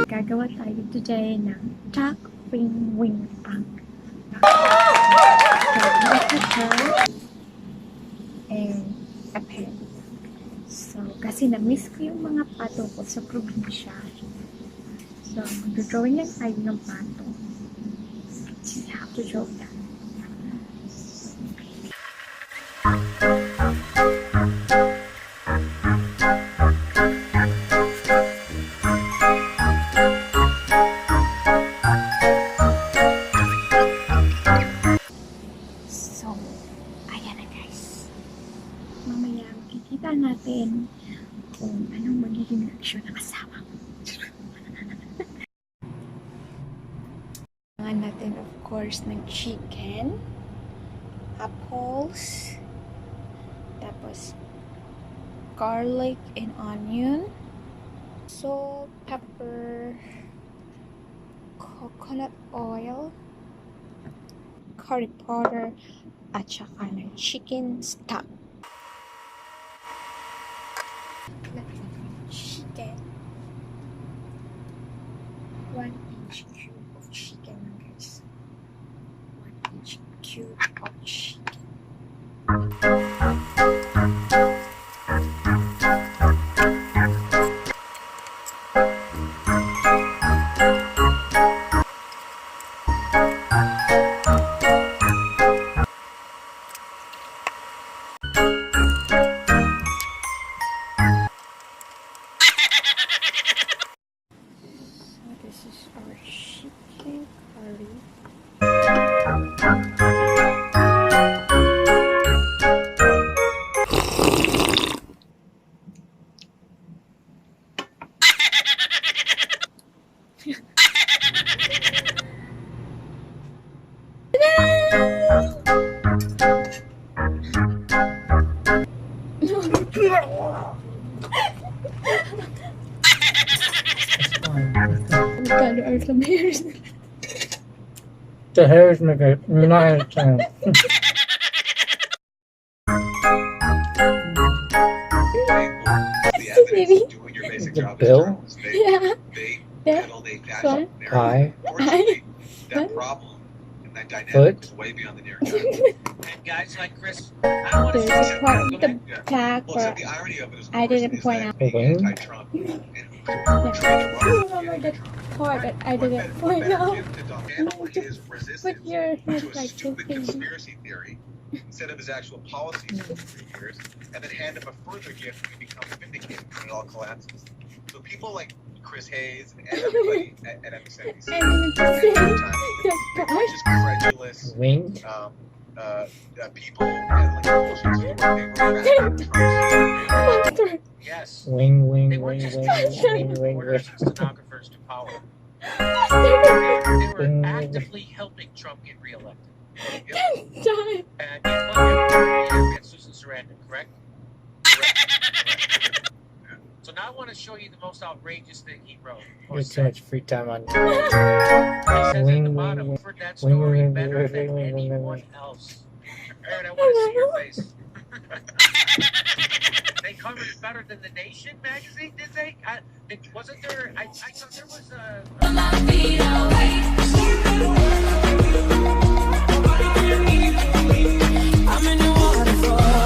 Gagawa tayo today ng duck wing prank. And a pen. So, kasi na-miss ko yung mga pato ko sa probinsya. So, mag-drawing lang tayo ng pato. See how to draw that. So, ayan na guys. Mamaya makikita natin kung anong magiging reaksyon ng asawa ko. Kailangan natin of course ng chicken, apples, tapos garlic and onion, salt, pepper, coconut oil, curry powder, at saka ng chicken stock. Chicken. 1-inch cube of chicken, guys. 1-inch cube of chicken. This is our chicken curry. Color are some hairs. The hairs make a nice sound. Baby. The bill? Yeah. Yeah. What? Eye? That problem and that dynamic Foot? is way beyond the near term. And guys like Chris, I don't want to There's say a part something. of the back Well, where except the irony of it is, of I course, didn't is point that out. being Wing? anti-Trump and trying to I run remember the part that I didn't point out. his Put resistance your to head a like stupid this. conspiracy theory instead of his actual policies for 3 years, and then hand him a further gift when he becomes vindicated when it all collapses. So people like Chris Hayes and everybody at MSNBC I didn't say they're just credulous Wing? people and like bullshit story. Yes. Wing, They weren't just orders and stenographers to power. They were actively helping Trump get reelected. Die. And we had Susan Sarandon, correct? Correct. So now I want to show you the most outrageous thing he wrote. You have too much free time on. He says at the Wing, bottom, wing, for that wing, story wing, better wing, than wing, wing, anyone wing. else. Aaron, I want to see your face. They covered it better than The Nation magazine, did they? Wasn't there? I thought there was a.